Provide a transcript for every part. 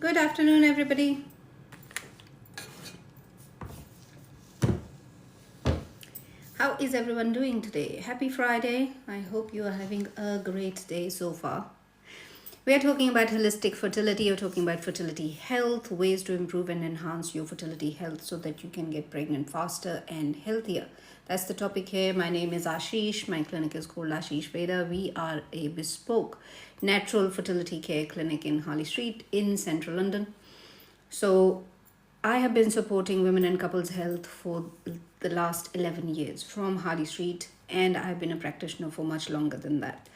Good afternoon, everybody. How is everyone doing today? Happy Friday. I hope you are having a great day so far. We are talking about holistic fertility. We're talking about fertility health, ways to improve and enhance your fertility health so that you can get pregnant faster and healthier. That's the topic here. My name is Ashish. My clinic is called Ashish Veda. We are a bespoke natural fertility care clinic in Harley Street in central London. So I have been supporting women and couples health for the last 11 years from Harley Street, and I've been a practitioner for much longer than that.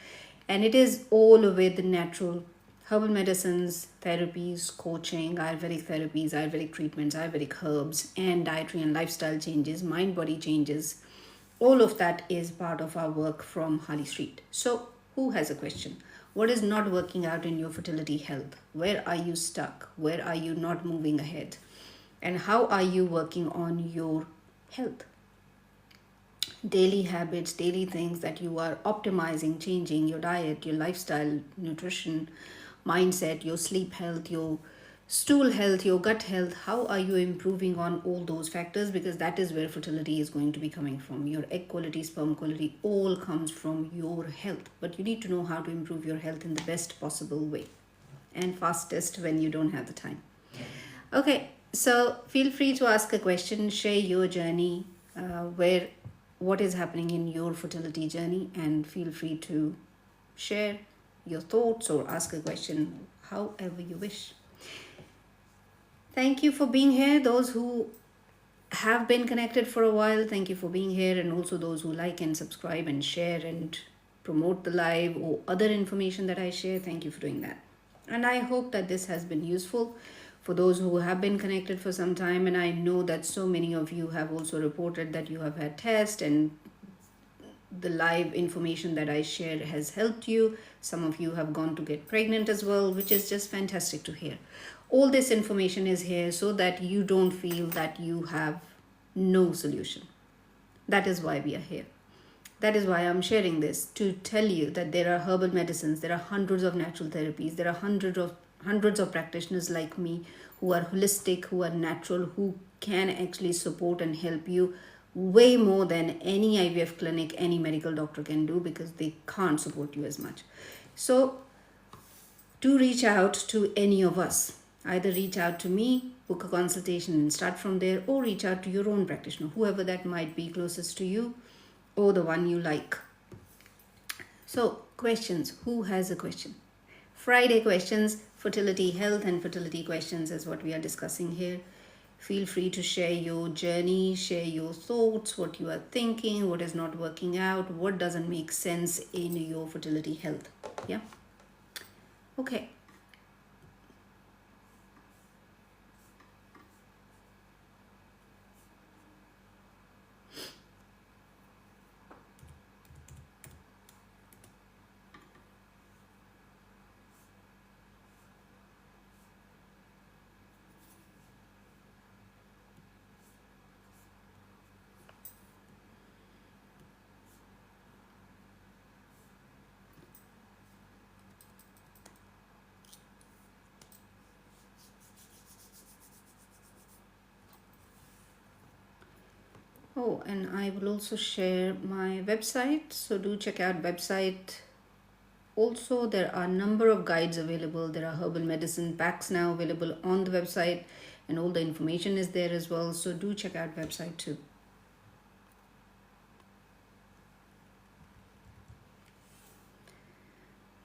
And it is all with natural herbal medicines, therapies, coaching, Ayurvedic treatments, Ayurvedic herbs, and dietary and lifestyle changes, mind body changes. All of that is part of our work from Harley Street. So, who has a question? What is not working out in your fertility health? Where are you stuck? Where are you not moving ahead? And how are you working on your health? Daily habits, daily things that you are optimizing, changing your diet, your lifestyle, nutrition, mindset, your sleep health, your stool health, your gut health. How are you improving on all those factors? Because that is where fertility is going to be coming from. Your egg quality, sperm quality, all comes from your health. But you need to know how to improve your health in the best possible way and fastest when you don't have the time. Okay, so feel free to ask a question, share your journey, what is happening in your fertility journey, and feel free to share your thoughts or ask a question however you wish. Thank you for being here. Those who have been connected for a while, thank you for being here, and also those who like and subscribe and share and promote the live or other information that I share, thank you for doing that. And I hope that this has been useful for those who have been connected for some time. And I know that so many of you have also reported that you have had tests and the live information that I shared has helped you. Some of you have gone to get pregnant as well, which is just fantastic to hear. All this information is here so that you don't feel that you have no solution. That is why we are here. That is why I'm sharing this, to tell you that there are herbal medicines, there are hundreds of natural therapies, there are hundreds of practitioners like me who are holistic, who are natural, who can actually support and help you way more than any IVF clinic, any medical doctor can do, because they can't support you as much. So do reach out to any of us. Either reach out to me, book a consultation and start from there, or reach out to your own practitioner, whoever that might be closest to you or the one you like. So, questions. Who has a question? Friday questions, fertility health and fertility questions is what we are discussing here. Feel free to share your journey, share your thoughts, what you are thinking, what is not working out, what doesn't make sense in your fertility health. Yeah? Okay. Oh, and I will also share my website, so do check out website. Also, there are a number of guides available. There are herbal medicine packs now available on the website, and all the information is there as well. So do check out website too.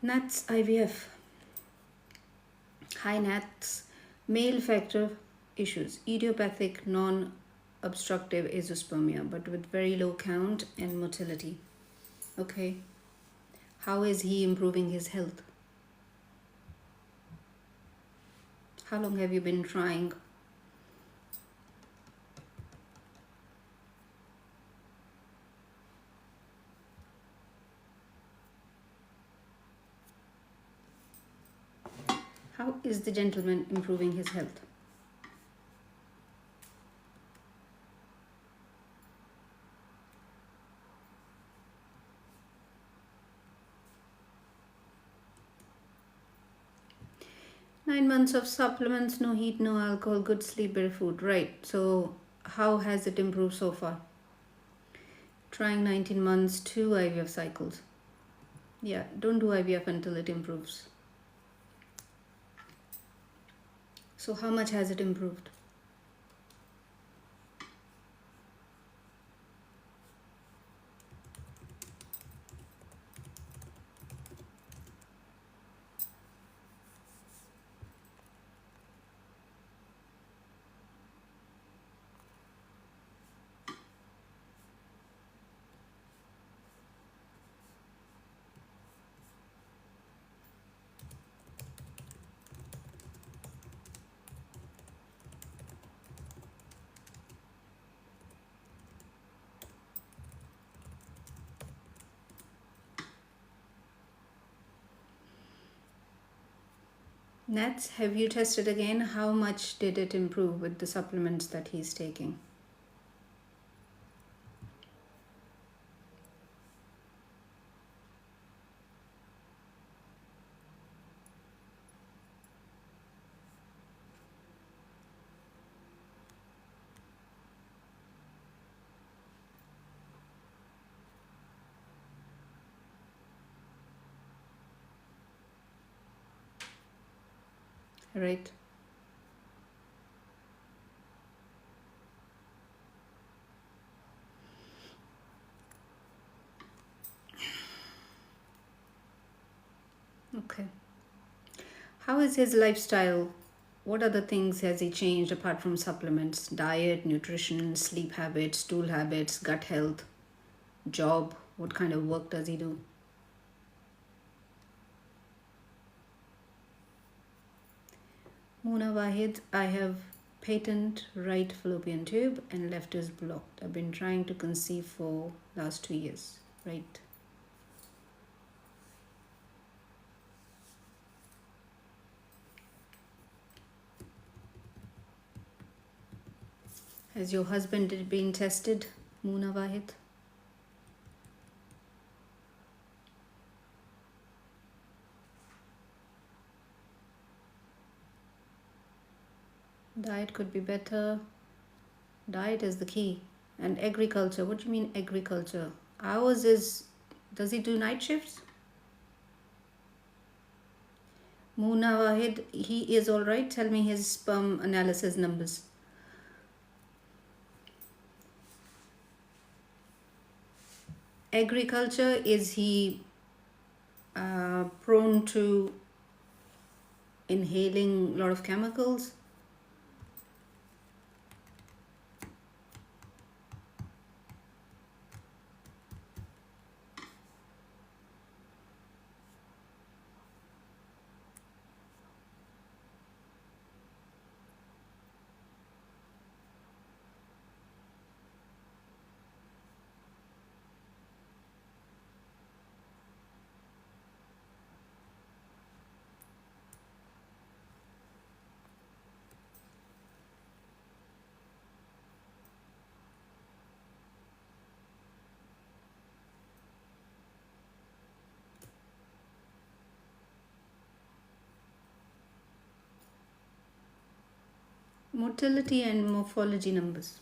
Nats IVF. High Nats, male factor issues, idiopathic non-obstructive azoospermia, but with very low count and motility. Okay. How is he improving his health? How long have you been trying? How is the gentleman improving his health? 9 months of supplements, no heat, no alcohol, good sleep, better food. Right. So, how has it improved so far? Trying 19 months, 2 IVF cycles. Yeah, don't do IVF until it improves. So, how much has it improved? Nats, have you tested again? How much did it improve with the supplements that he's taking? Right. Okay. How is his lifestyle? What other things has he changed apart from supplements? Diet, nutrition, sleep habits, stool habits, gut health, job? What kind of work does he do? Mona Wahid, I have patent right fallopian tube and left is blocked. I've been trying to conceive for last 2 years. Right. Has your husband been tested, Mona Wahid? Diet could be better. Diet is the key. And agriculture. What do you mean agriculture? Ours is. Does he do night shifts? Muna Wahid, he is alright. Tell me his sperm analysis numbers. Agriculture, is he prone to inhaling a lot of chemicals? Motility and morphology numbers.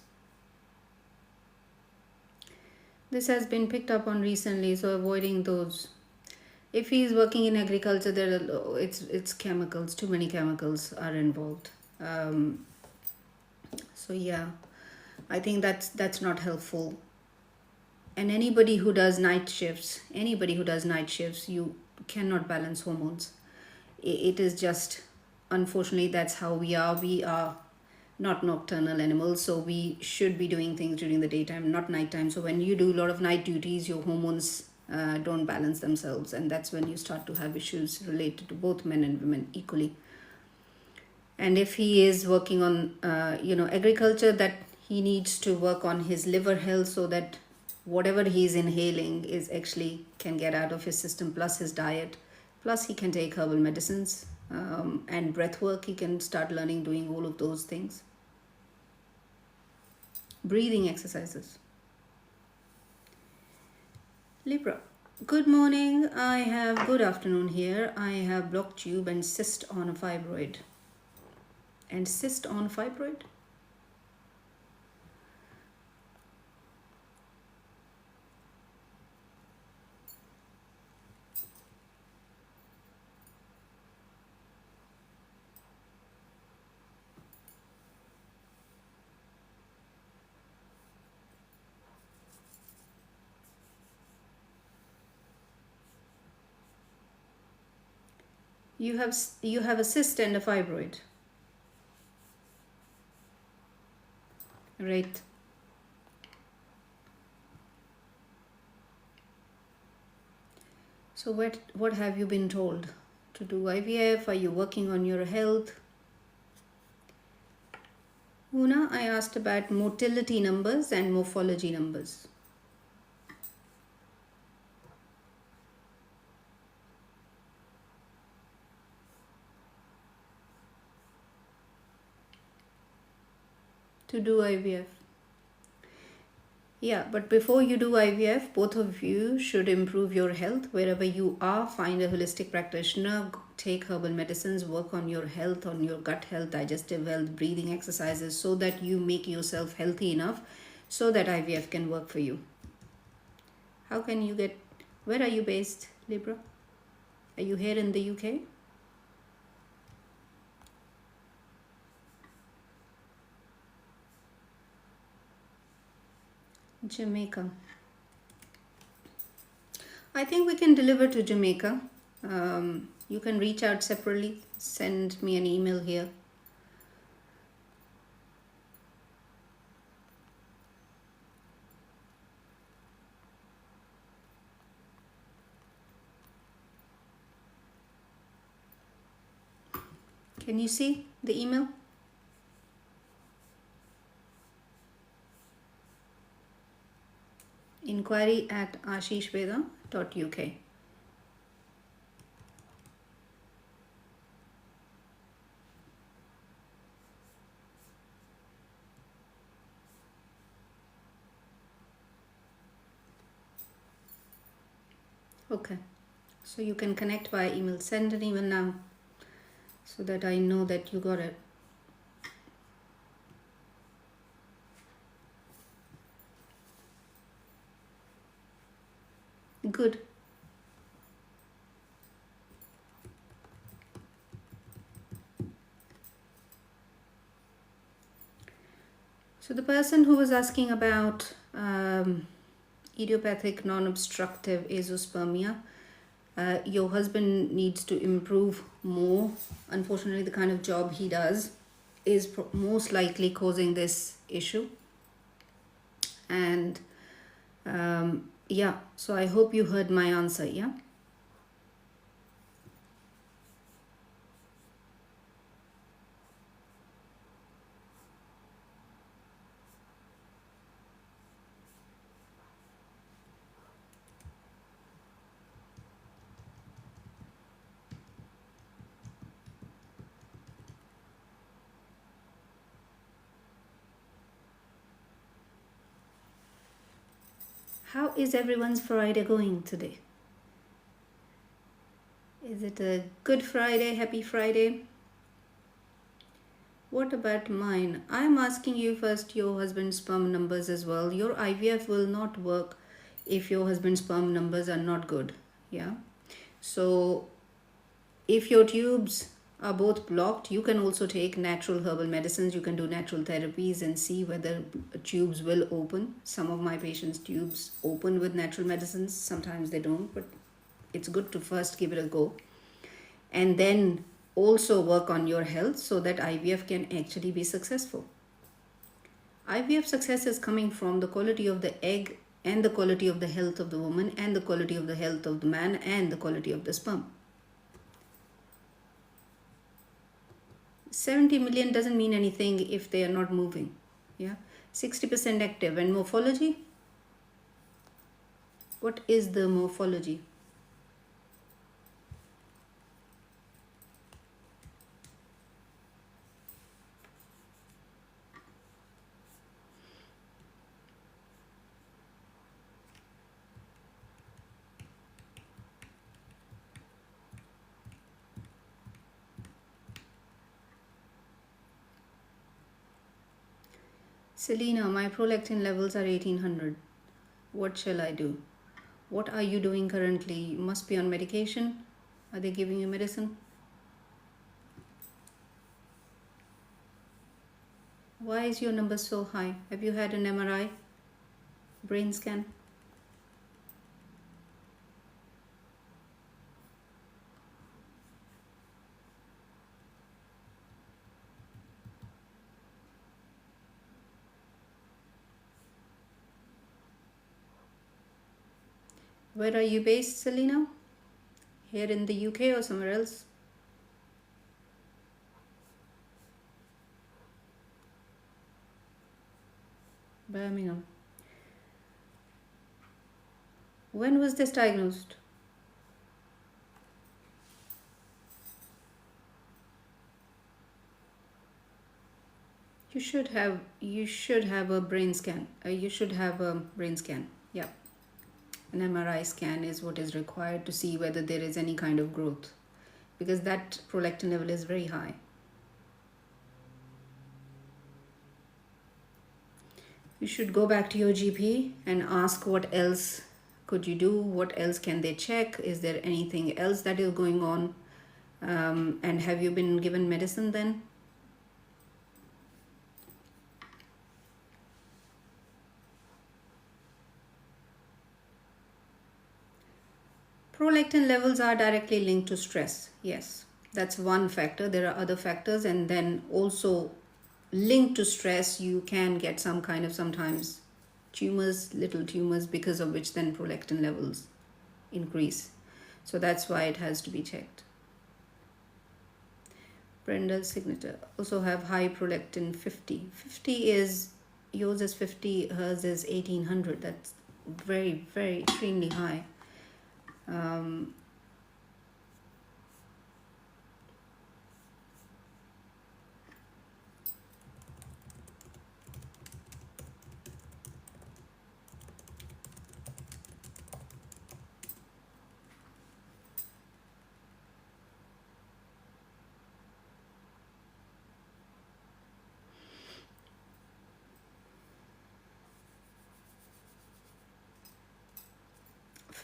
This has been picked up on recently, so avoiding those. If he is working in agriculture, it's chemicals. Too many chemicals are involved. So yeah, I think that's not helpful. And anybody who does night shifts, you cannot balance hormones. It is just, unfortunately, that's how we are. We are not nocturnal animals, so we should be doing things during the daytime, not nighttime. So when you do a lot of night duties, your hormones don't balance themselves, and that's when you start to have issues related to both men and women equally. And if he is working on agriculture, that he needs to work on his liver health, so that whatever he's inhaling is actually can get out of his system, plus his diet, plus he can take herbal medicines, and breath work. He can start learning doing all of those things. Breathing exercises. Libra. Good morning. I have good afternoon here. I have blocked tube and cyst on a fibroid. And cyst on fibroid? You have a cyst and a fibroid. Right. So what have you been told to do IVF? Are you working on your health? Una, I asked about motility numbers and morphology numbers. To do IVF. Yeah, but before you do IVF, both of you should improve your health. Wherever you are, find a holistic practitioner, take herbal medicines, work on your health, on your gut health, digestive health, breathing exercises, so that you make yourself healthy enough so that IVF can work for you. How can you get, where are you based, Libra? Are you here in the UK? Jamaica. I think we can deliver to Jamaica. You can reach out separately, send me an email here. Can you see the email? inquiry@ashishveda.uk. Okay, so you can connect via email. Send an email now so that I know that you got it. Good. So the person who was asking about idiopathic non-obstructive azoospermia, your husband needs to improve more. Unfortunately, the kind of job he does is most likely causing this issue. And yeah, so I hope you heard my answer. Yeah. How is everyone's Friday going today? Is it a good Friday, happy Friday? What about mine? I'm asking you first your husband's sperm numbers as well. Your IVF will not work if your husband's sperm numbers are not good. Yeah. So if your tubes are both blocked, you can also take natural herbal medicines. You can do natural therapies and see whether tubes will open. Some of my patients' tubes open with natural medicines. Sometimes they don't, but it's good to first give it a go. And then also work on your health so that IVF can actually be successful. IVF success is coming from the quality of the egg and the quality of the health of the woman and the quality of the health of the man and the quality of the sperm. 70 million doesn't mean anything if they are not moving. Yeah, 60% active. And morphology? What is the morphology? Selena, my prolactin levels are 1800. What shall I do? What are you doing currently? You must be on medication. Are they giving you medicine? Why is your number so high? Have you had an MRI? Brain scan? Where are you based, Selena? Here in the UK or somewhere else? Birmingham. When was this diagnosed? You should have a brain scan. You should have a brain scan. Yeah. An MRI scan is what is required to see whether there is any kind of growth, because that prolactin level is very high. You should go back to your GP and ask what else could you do, what else can they check, is there anything else that is going on, and have you been given medicine then? Prolactin levels are directly linked to stress. Yes, that's one factor. There are other factors, and then also linked to stress, you can get some kind of sometimes tumors, little tumors, because of which then prolactin levels increase. So that's why it has to be checked. Brenda's signature also have high prolactin 50. 50 is, yours is 50, hers is 1800. That's very, very extremely high.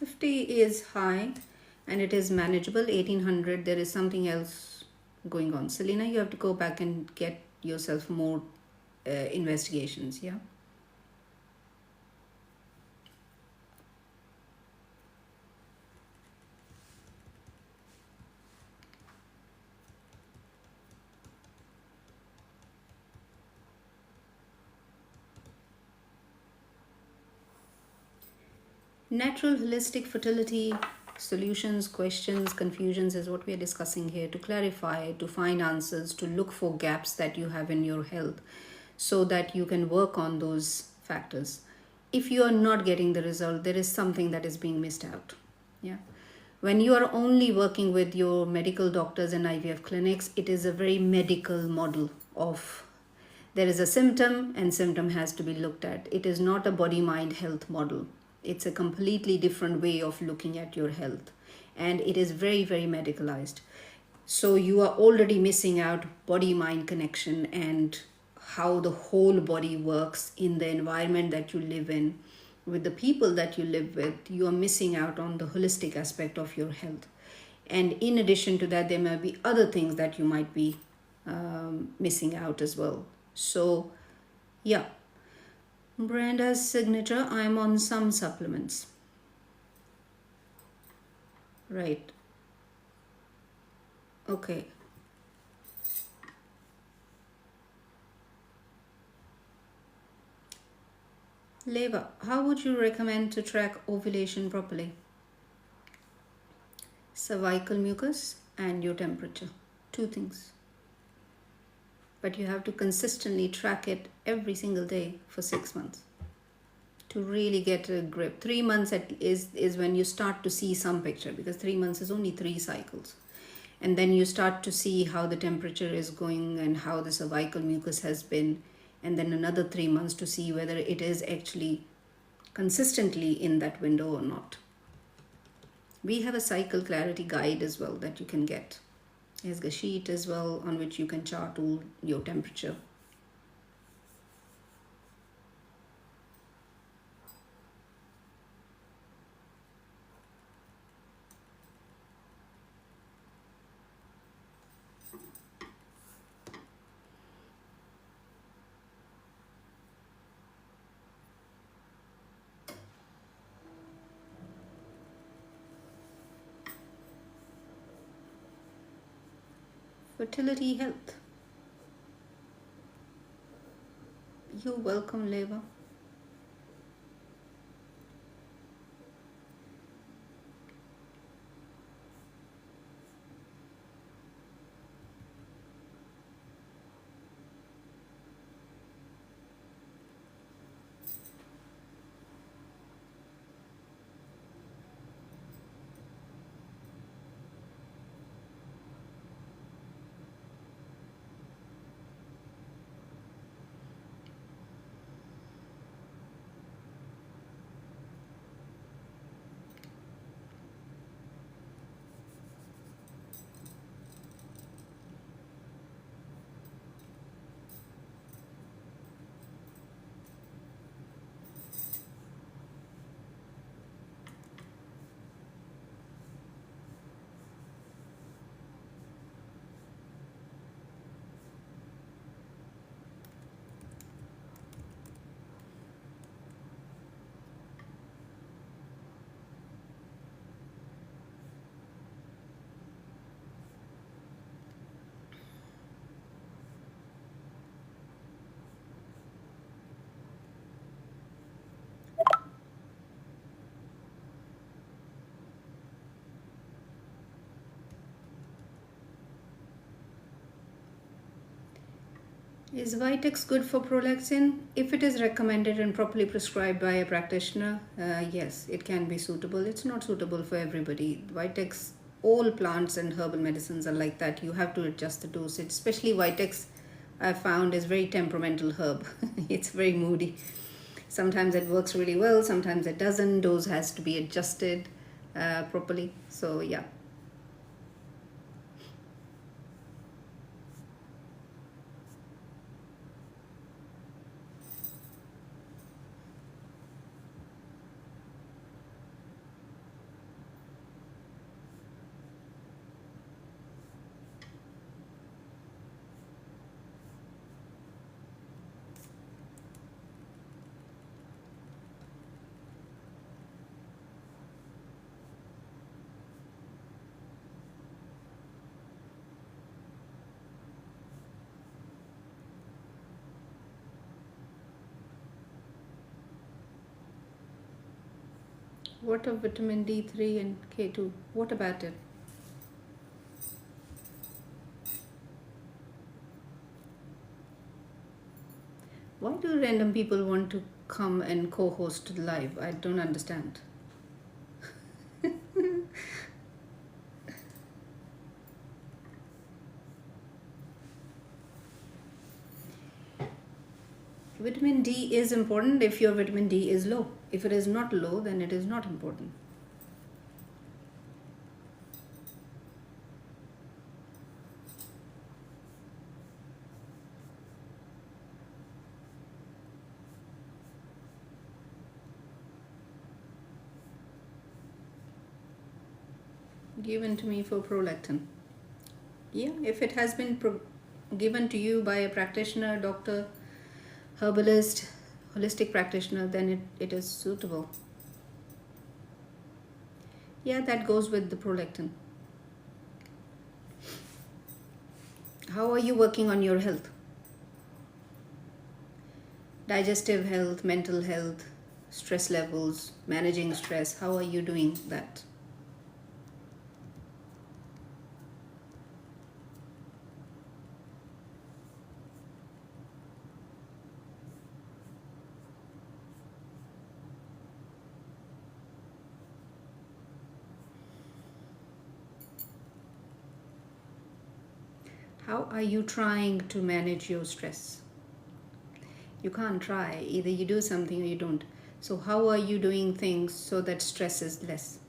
50 is high and it is manageable. 1800, there is something else going on. Selena, you have to go back and get yourself more investigations. Yeah. Natural holistic fertility solutions, questions, confusions is what we are discussing here, to clarify, to find answers, to look for gaps that you have in your health so that you can work on those factors. If you are not getting the result, there is something that is being missed out. Yeah. When you are only working with your medical doctors and IVF clinics, it is a very medical model of, there is a symptom and symptom has to be looked at. It is not a body mind health model. It's a completely different way of looking at your health, and it is very, very medicalized. So you are already missing out body mind connection and how the whole body works in the environment that you live in, with the people that you live with. You are missing out on the holistic aspect of your health. And in addition to that, there may be other things that you might be missing out as well. So yeah, Brenda's signature, I'm on some supplements. Right. Okay. Leva, how would you recommend to track ovulation properly? Cervical mucus and your temperature. Two things. But you have to consistently track it every single day for 6 months to really get a grip. 3 months is when you start to see some picture, because 3 months is only 3 cycles. And then you start to see how the temperature is going and how the cervical mucus has been. And then another 3 months to see whether it is actually consistently in that window or not. We have a cycle clarity guide as well that you can get. There's a sheet as well on which you can chart all your temperature. Fertility health. You're welcome, Leva. Is Vitex good for prolactin? If it is recommended and properly prescribed by a practitioner, yes, it can be suitable. It's not suitable for everybody. Vitex, all plants and herbal medicines are like that. You have to adjust the dosage. Especially Vitex, I found is very temperamental herb. It's very moody. Sometimes it works really well, sometimes it doesn't. Dose has to be adjusted properly. So yeah. What of vitamin D3 and K2? What about it? Why do random people want to come and co host live? I don't understand. Vitamin D is important if your vitamin D is low. If it is not low, then it is not important. Given to me for prolactin. Yeah, if it has been given to you by a practitioner, doctor, herbalist, holistic practitioner, then it is suitable. Yeah, that goes with the prolactin. How are you working on your health? Digestive health, mental health, stress levels, managing stress. How are you doing that? How are you trying to manage your stress? You can't try. Either you do something or you don't. So, how are you doing things so that stress is less?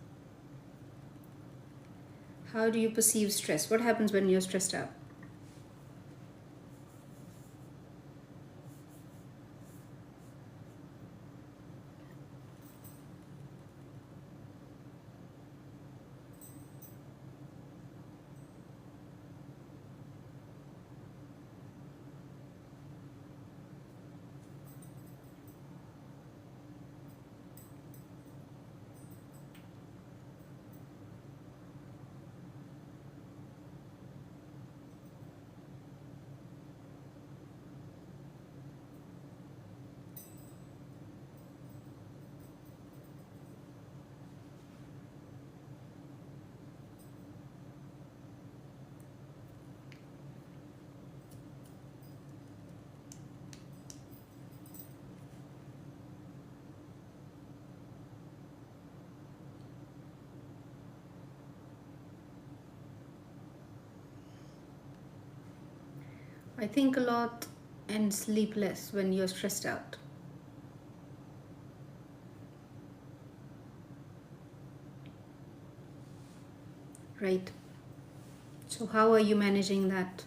How do you perceive stress? What happens when you're stressed out? I think a lot and sleep less when you're stressed out. Right. So how are you managing that?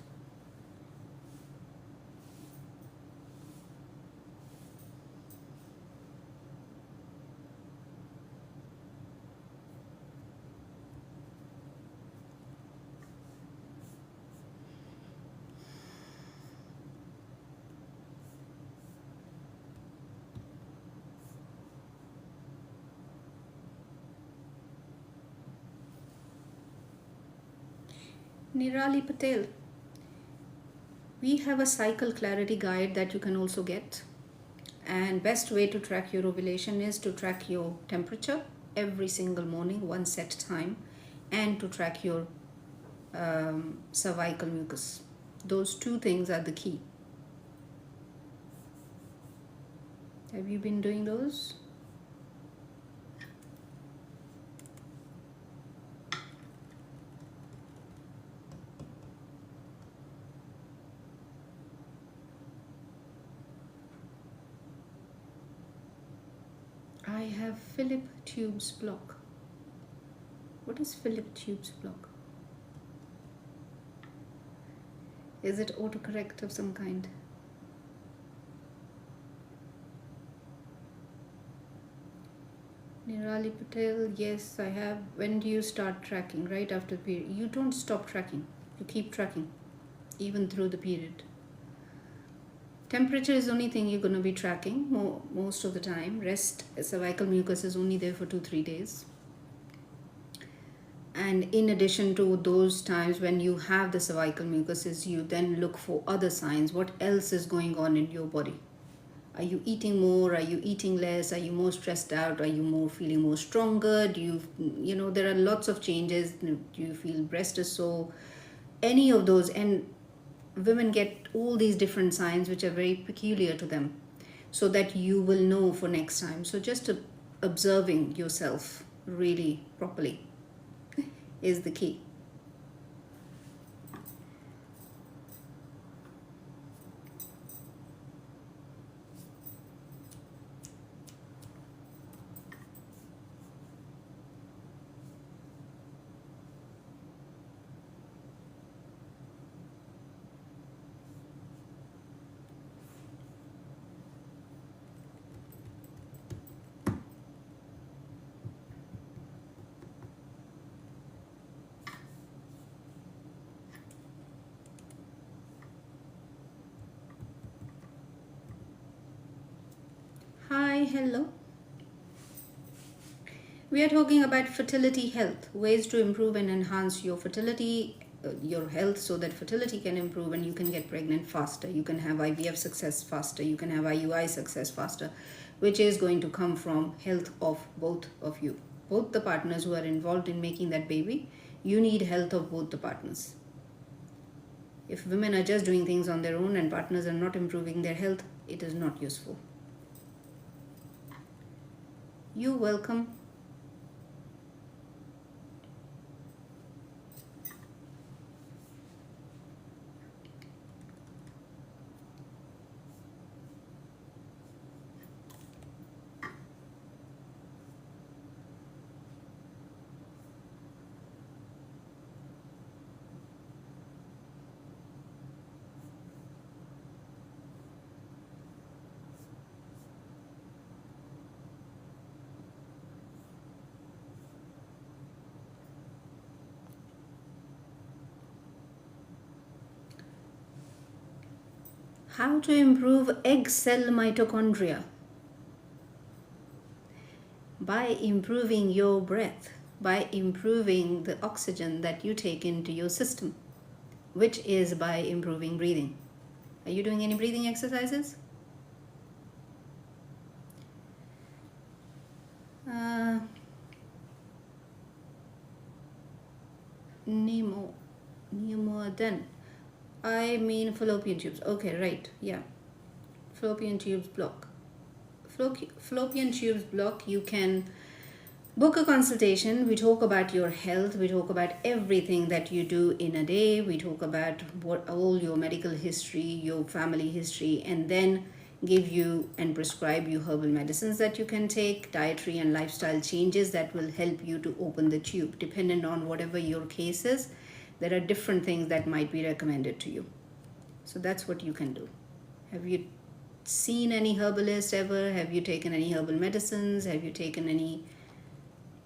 Nirali Patel, we have a cycle clarity guide that you can also get. And best way to track your ovulation is to track your temperature every single morning, one set time, and to track your cervical mucus. Those two things are the key. Have you been doing those? I have Philip Tube's block. What is Philip Tube's block? Is it autocorrect of some kind? Nirali Patel, yes, I have. When do you start tracking? Right after the period. You don't stop tracking. You keep tracking, even through the period. Temperature is the only thing you're going to be tracking most of the time. Rest, cervical mucus is only there for 2-3 days. And in addition to those times when you have the cervical mucuses, you then look for other signs. What else is going on in your body? Are you eating more? Are you eating less? Are you more stressed out? Are you more feeling more stronger? Do you there are lots of changes. Do you feel breast is sore? Any of those. And women get all these different signs which are very peculiar to them, so that you will know for next time. So just observing yourself really properly is the key. Hi, hello. We are talking about fertility health, ways to improve and enhance your fertility, your health, so that fertility can improve and you can get pregnant faster. You can have IVF success faster. You can have IUI success faster, which is going to come from health of both of you. Both the partners who are involved in making that baby, you need health of both the partners. If women are just doing things on their own and partners are not improving their health, it is not useful. You're welcome. How to improve egg cell mitochondria? By improving your breath, by improving the oxygen that you take into your system, which is by improving breathing. Are you doing any breathing exercises? Nemoden. I mean fallopian tubes. Okay, right. Yeah. Fallopian tubes block. Fallopian tubes block. You can Book a consultation. We talk about your health. We talk about everything that you do in a day. We talk about what all your medical history, your family history, and then give you and prescribe you herbal medicines that you can take, dietary and lifestyle changes that will help you to open the tube. Depending on whatever your case is, there are different things that might be recommended to you. So that's what you can do. Have you seen any herbalist ever? Have you taken any herbal medicines? Have you taken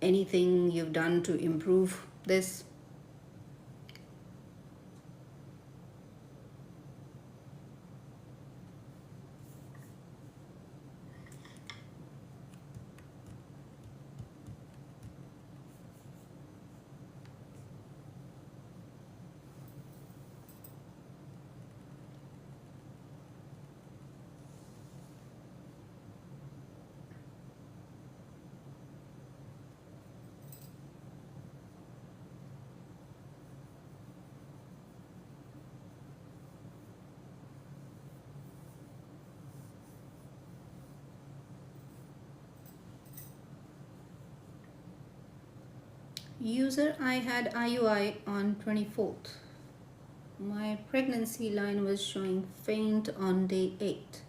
anything you've done to improve this? User, I had IUI on 24th. My pregnancy line was showing faint on day 8.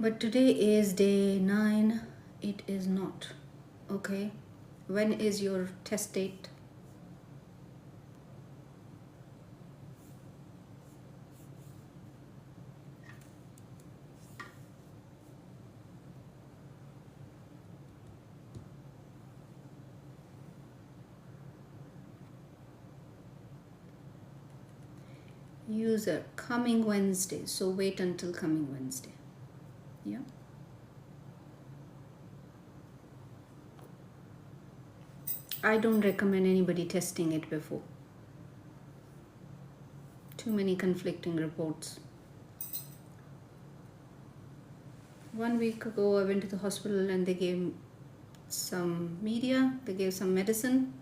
But today is day 9. It is not. Okay. When is your test date? User, coming Wednesday. So wait until coming Wednesday. Yeah. I don't recommend anybody testing it before. Too many conflicting reports. 1 week ago, I went to the hospital and they gave some they gave some medicine.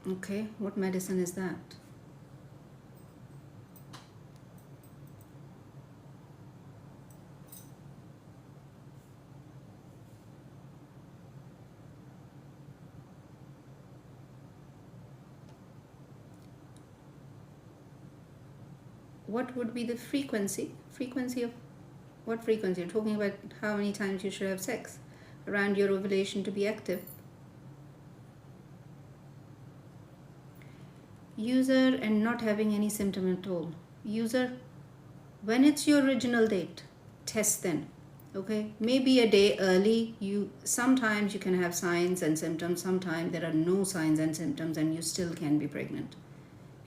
Okay, what medicine is that? What would be the frequency? Frequency of what frequency? You're talking about how many times you should have sex around your ovulation to be active. User, and not having any symptom at all. User, when it's your original date, test then. Okay, maybe a day early. Sometimes you can have signs and symptoms. Sometimes there are no signs and symptoms and you still can be pregnant.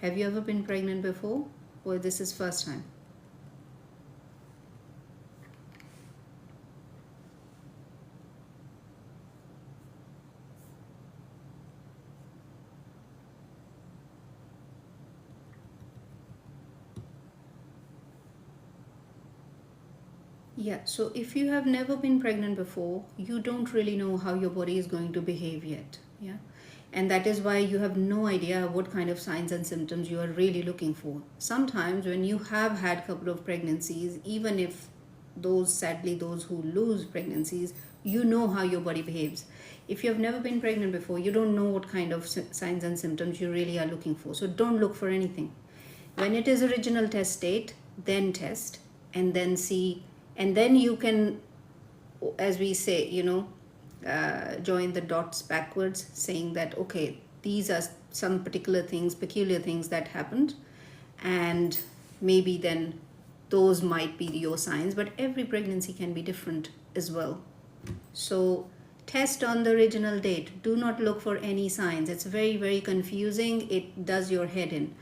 Have you ever been pregnant before, or this is first time? Yeah, so if you have never been pregnant before, you don't really know how your body is going to behave yet. Yeah. And that is why you have no idea what kind of signs and symptoms you are really looking for. Sometimes when you have had a couple of pregnancies, even if sadly those who lose pregnancies, you know how your body behaves. If you have never been pregnant before, you don't know what kind of signs and symptoms you really are looking for. So don't look for anything. When it is original test date, then test and then see, and then you can, as we say, join the dots backwards, saying that okay, these are some peculiar things that happened, and maybe then those might be your signs. But every pregnancy can be different as well. So test on the original date. Do not look for any signs. It's very, very confusing. It does your head in.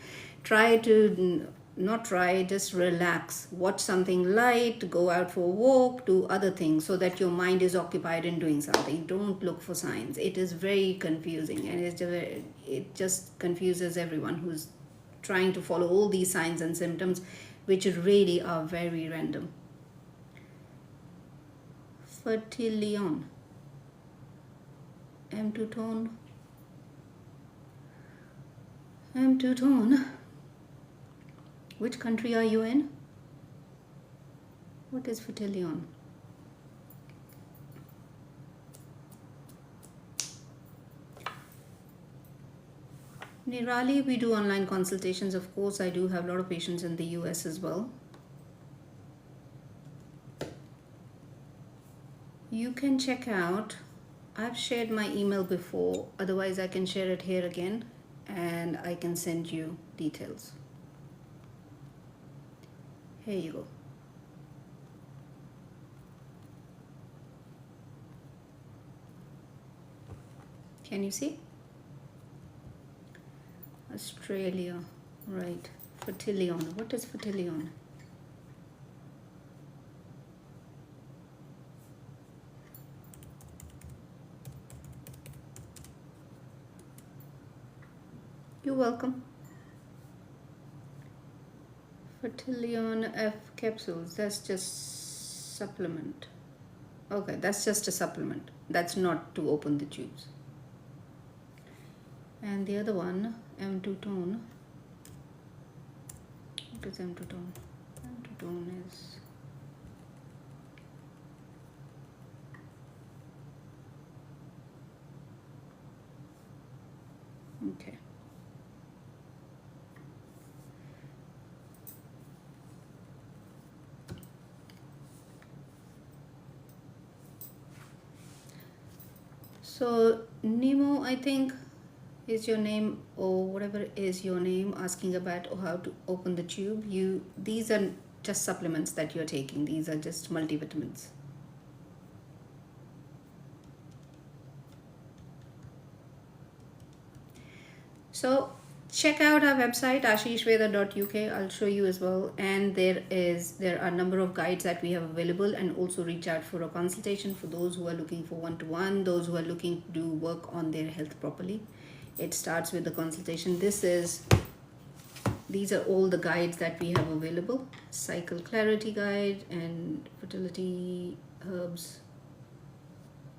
Just relax, watch something light, go out for a walk, do other things so that your mind is occupied in doing something. Don't look for signs. It is very confusing, and it just confuses everyone who's trying to follow all these signs and symptoms, which really are very random. Fertilion, M2 tone. Which country are you in? What is Fertilion? Nirali, we do online consultations. Of course, I do have a lot of patients in the US as well. You can check out, I've shared my email before, otherwise, I can share it here again and I can send you details. Here you go. Can you see? Australia, right. Fertilion. What is Fertilion? You're welcome. Fertilion F capsules. That's just supplement. Okay, that's just a supplement. That's not to open the tubes. And the other one, M2 tone. What is M2 tone? M2 tone is okay. So Nemo, I think, is your name, or whatever is your name, asking about how to open the tube. These are just supplements that you're taking. These are just multivitamins. So check out our website ashishveda.uk. I'll show you as well, and there are a number of guides that we have available, and also reach out for a consultation for those who are looking for one-to-one, those who are looking to do work on their health properly. It starts with the consultation. These are all the guides that we have available: cycle clarity guide and fertility herbs,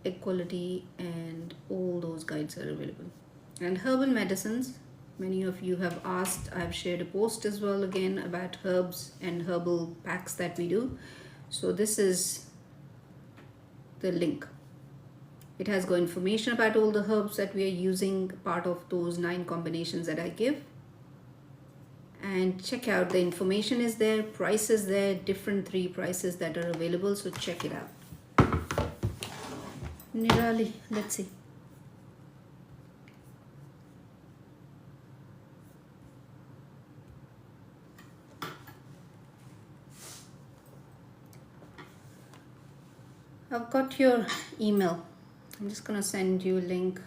equality, and all those guides are available. And herbal medicines, many of you have asked. I've shared a post as well again about herbs and herbal packs that we do. So this is the link. It has got information about all the herbs that we are using, part of those 9 combinations that I give. And check out, the information is there, price is there, different 3 prices that are available, so check it out. Nirali, let's see. I've got your email. I'm just gonna send you a link.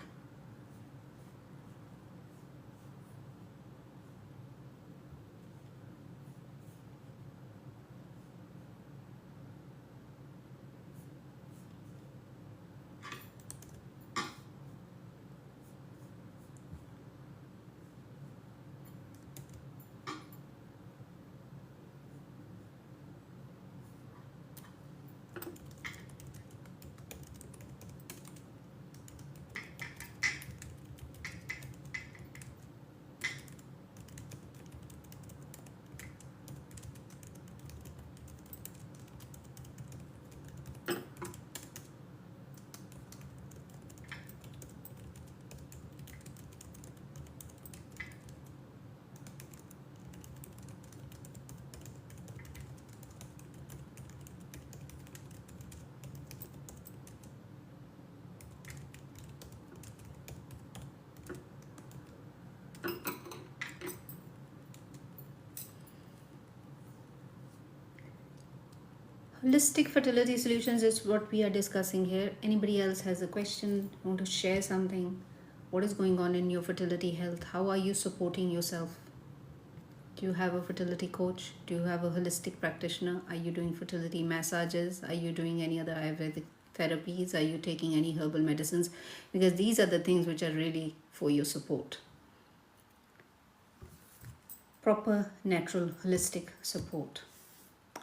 Holistic fertility solutions is what we are discussing here. Anybody else has a question, want to share something? What is going on in your fertility health? How are you supporting yourself? Do you have a fertility coach? Do you have a holistic practitioner? Are you doing fertility massages? Are you doing any other Ayurvedic therapies? Are you taking any herbal medicines? Because these are the things which are really for your support. Proper, natural, holistic support.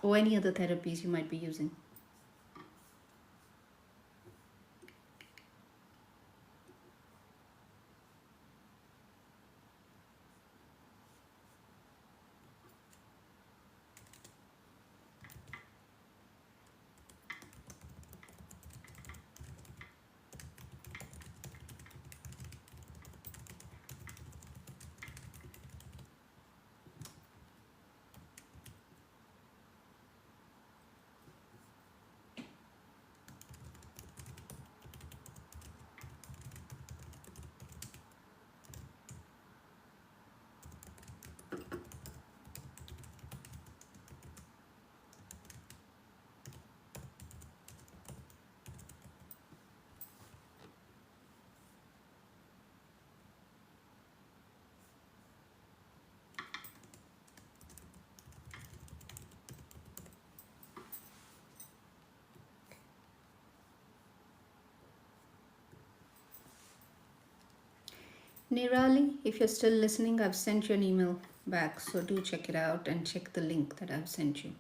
Or any other therapies you might be using. Nirali, if you're still listening, I've sent you an email back, so do check it out and check the link that I've sent you.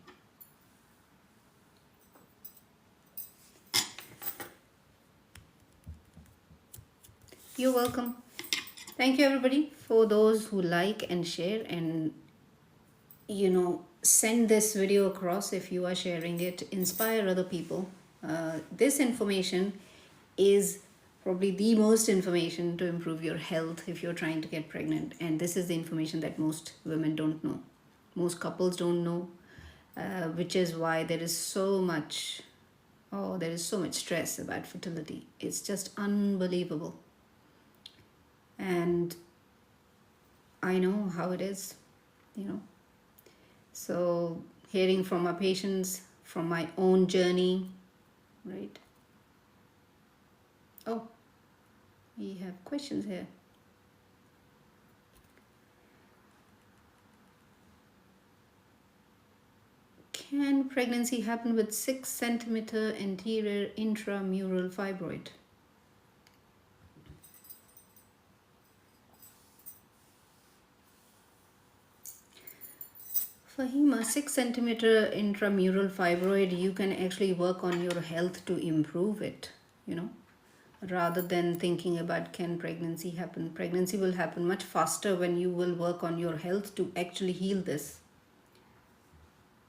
You're welcome. Thank you, everybody, for those who like and share and send this video across. If you are sharing it, inspire other people. This information is probably the most information to improve your health if you're trying to get pregnant, and this is the information that most women don't know, most couples don't know, which is why there is so much stress about fertility. It's just unbelievable. And I know how it is, you know so hearing from our patients, from my own journey, right? Oh, we have questions here. Can pregnancy happen with 6 centimeter anterior intramural fibroid? Fahima, 6 centimeter intramural fibroid, you can actually work on your health to improve it, rather than thinking about can pregnancy happen. Pregnancy will happen much faster when you will work on your health to actually heal this.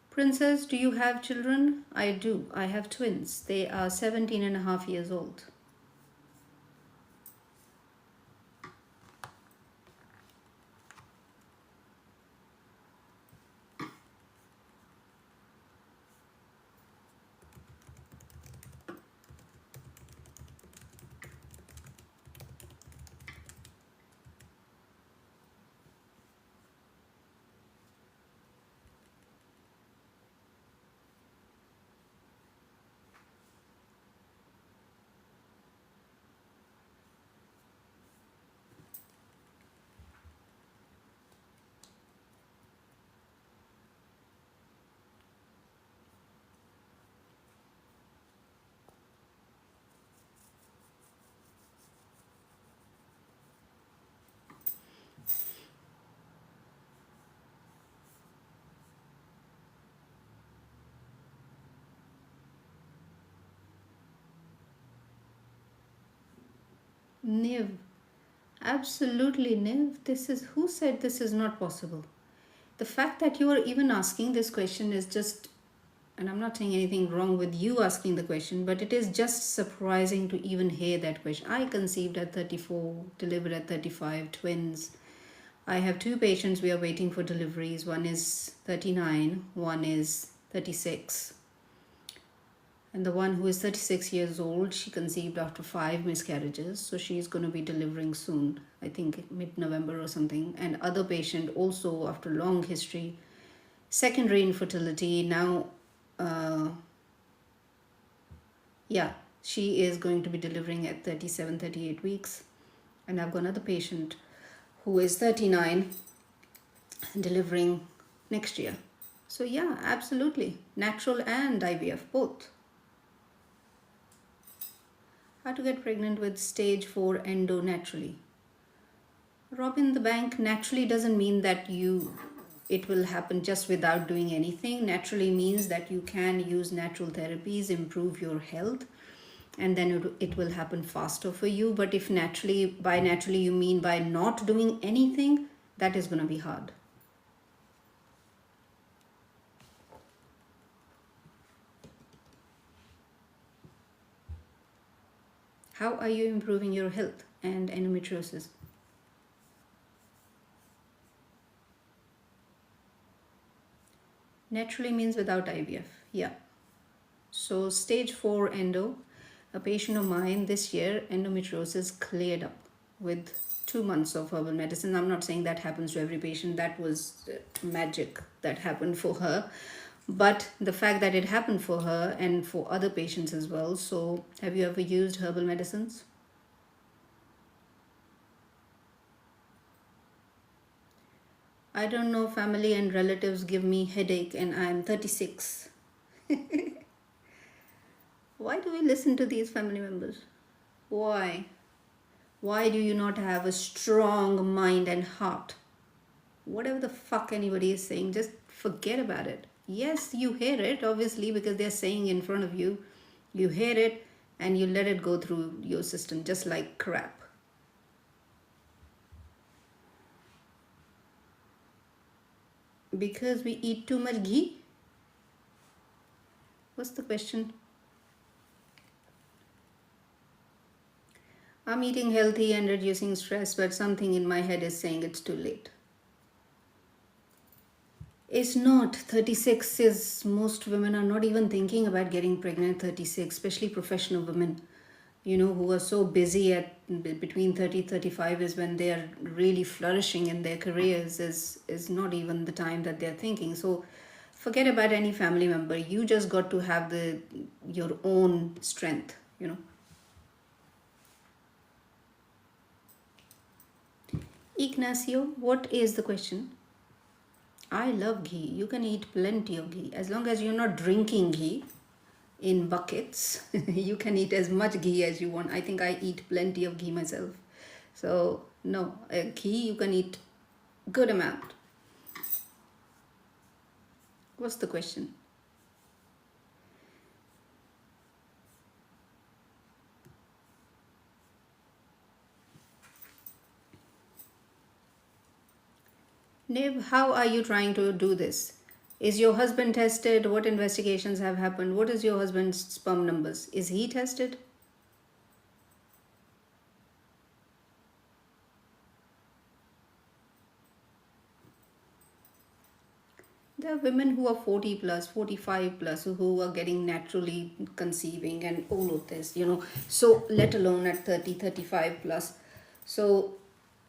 Princess, do you have children? I do. I have twins. They are 17 and a half years old. Niv, absolutely, Niv. Who said this is not possible? The fact that you are even asking this question is just, and I'm not saying anything wrong with you asking the question, but it is just surprising to even hear that question. I conceived at 34, delivered at 35, twins. I have two patients, we are waiting for deliveries. One is 39, one is 36. And the one who is 36 years old, she conceived after 5 miscarriages. So she's going to be delivering soon, I think mid-November or something. And other patient also after long history, secondary infertility. Now, she is going to be delivering at 37, 38 weeks. And I've got another patient who is 39, delivering next year. So yeah, absolutely. Natural and IVF, both. How to get pregnant with stage 4 endo naturally? Robin, the bank naturally doesn't mean that it will happen just without doing anything. Naturally means that you can use natural therapies, improve your health, and then it will happen faster for you. But if by naturally you mean by not doing anything, that is going to be hard. How are you improving your health and endometriosis? Naturally means without IVF. Yeah. So stage 4 endo, a patient of mine this year, endometriosis cleared up with 2 months of herbal medicine. I'm not saying that happens to every patient. That was magic that happened for her. But the fact that it happened for her and for other patients as well. So have you ever used herbal medicines? I don't know, family and relatives give me headache and I'm 36. Why do we listen to these family members? Why? Why do you not have a strong mind and heart? Whatever the fuck anybody is saying, just forget about it. Yes, you hear it, obviously, because they're saying in front of you. You hear it and you let it go through your system just like crap. Because we eat too much ghee? What's the question? I'm eating healthy and reducing stress, but something in my head is saying it's too late. It's not. 36 is, most women are not even thinking about getting pregnant 36, especially professional women, who are so busy at between 30-35 is when they are really flourishing in their careers, is not even the time that they're thinking. So forget about any family member. You just got to have your own strength. Ignacio, what is the question? I love ghee. You can eat plenty of ghee. As long as you're not drinking ghee in buckets, you can eat as much ghee as you want. I think I eat plenty of ghee myself. So, no, ghee you can eat good amount. What's the question? Nib, how are you trying to do this? Is your husband tested? What investigations have happened? What is your husband's sperm numbers? Is he tested? There are women who are 40 plus, 45 plus, who are getting naturally conceiving and all of this. So let alone at 30, 35 plus. So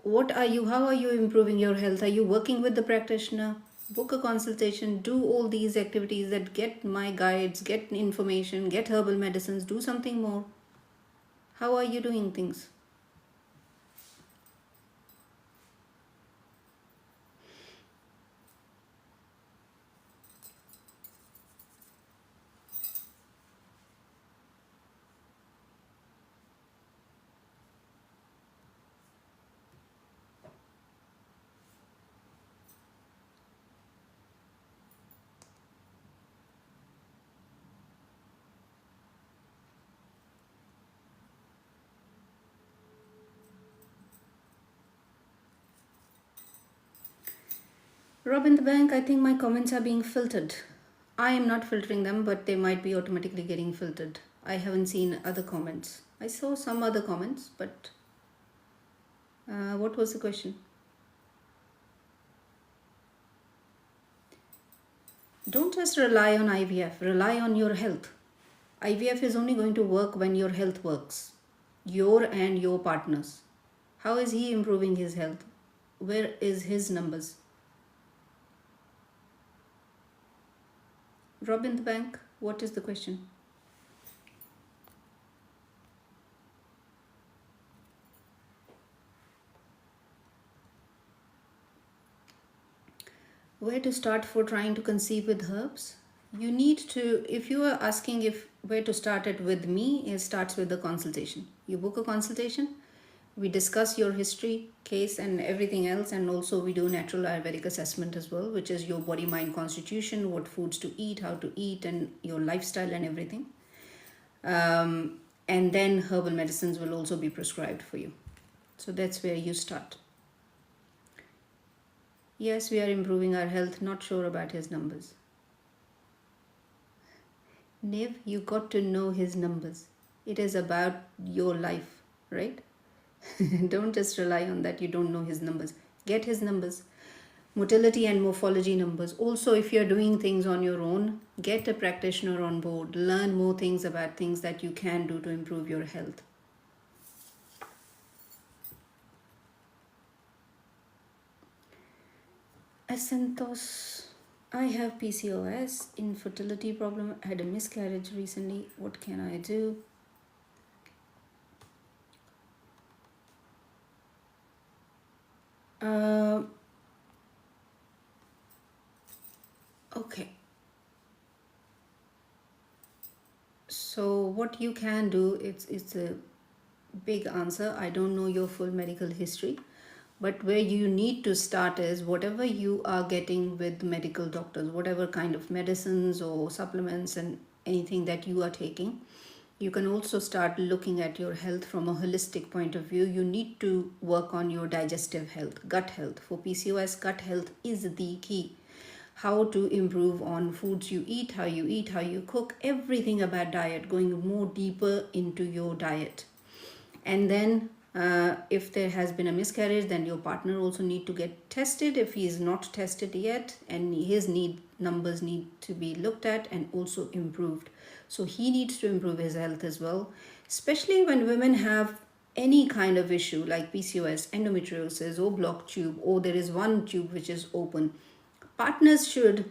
how are you improving your health? Are you working with the practitioner? Book a consultation, do all these activities, that get my guides, get information, get herbal medicines, do something more. How are you doing things? Rob in the bank, I think my comments are being filtered. I am not filtering them, but they might be automatically getting filtered. I haven't seen other comments. I saw some other comments, but what was the question? Don't just rely on IVF, rely on your health. IVF is only going to work when your health works, your and your partner's. How is he improving his health? Where is his numbers? Rob in the bank, what is the question? Where to start for trying to conceive with herbs? You need to, if you are asking if where to start it with me, it starts with the consultation. You book a consultation, we discuss your history, case, and everything else, and also we do natural Ayurvedic assessment as well, which is your body, mind, constitution, what foods to eat, how to eat, and your lifestyle and everything. And then herbal medicines will also be prescribed for you. So that's where you start. Yes, we are improving our health, not sure about his numbers. Niv, you got to know his numbers. It is about your life, right? Don't just rely on that you don't know his numbers. Get his numbers. Motility and morphology numbers. Also, if you're doing things on your own, get a practitioner on board. Learn more things about things that you can do to improve your health. Asantos, I have PCOS, infertility problem, I had a miscarriage recently. What can I do? Okay. So what you can do, it's a big answer. I don't know your full medical history, but where you need to start is whatever you are getting with medical doctors, whatever kind of medicines or supplements and anything that you are taking, you can also start looking at your health from a holistic point of view. You need to work on your digestive health, gut health. For PCOS, gut health is the key. How to improve on foods you eat, how you cook, everything about diet, going more deeper into your diet. And then if there has been a miscarriage, then your partner also need to get tested if he is not tested yet, and his need numbers need to be looked at and also improved. So he needs to improve his health as well, especially when women have any kind of issue like PCOS, endometriosis, or blocked tube, or there is one tube which is open. Partners should,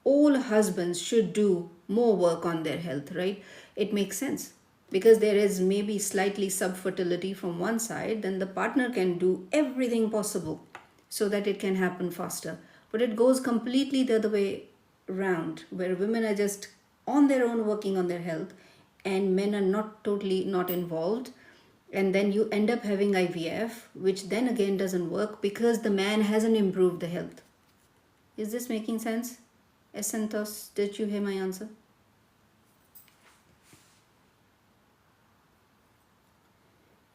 all husbands should do more work on their health, right? It makes sense because there is maybe slightly subfertility from one side, then the partner can do everything possible so that it can happen faster. But it goes completely the other way round, where women are just on their own working on their health and men are not totally not involved, and then you end up having IVF, which then again doesn't work because the man hasn't improved the health. Is this making sense? Santos, did you hear my answer?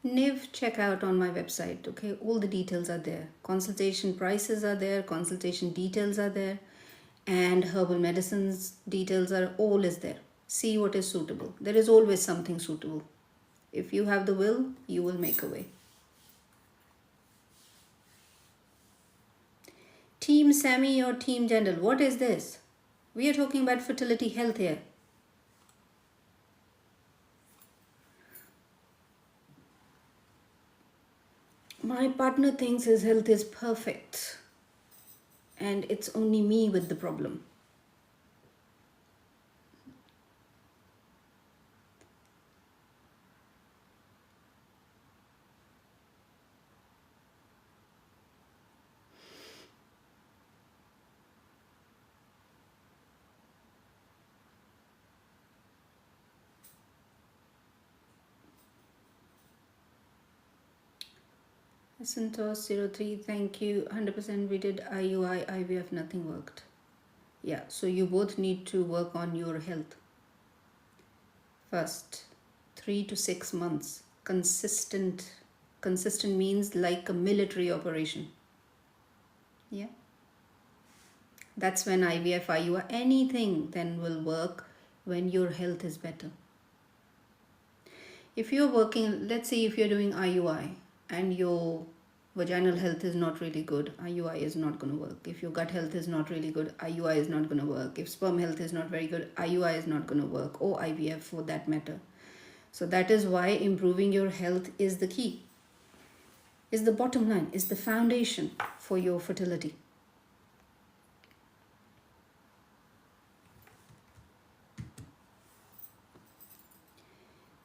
Niv, check out on my website, okay? All the details are there. Consultation prices are there, consultation details are there, and herbal medicines details are all is there. See what is suitable. There is always something suitable. If you have the will, you will make a way. Team Sammy or Team Jandal, what is this? We are talking about fertility health here. My partner thinks his health is perfect and it's only me with the problem. Santos03, thank you. 100% we did IUI, IVF, nothing worked. Yeah, so you both need to work on your health. First, 3 to 6 months. Consistent. Consistent means like a military operation. Yeah. That's when IVF, IUI, anything then will work when your health is better. If you're working, let's say if you're doing IUI and your vaginal health is not really good, IUI is not going to work. If your gut health is not really good, IUI is not going to work. If sperm health is not very good, IUI is not going to work, or IVF for that matter. So that is why improving your health is the key, is the bottom line, is the foundation for your fertility.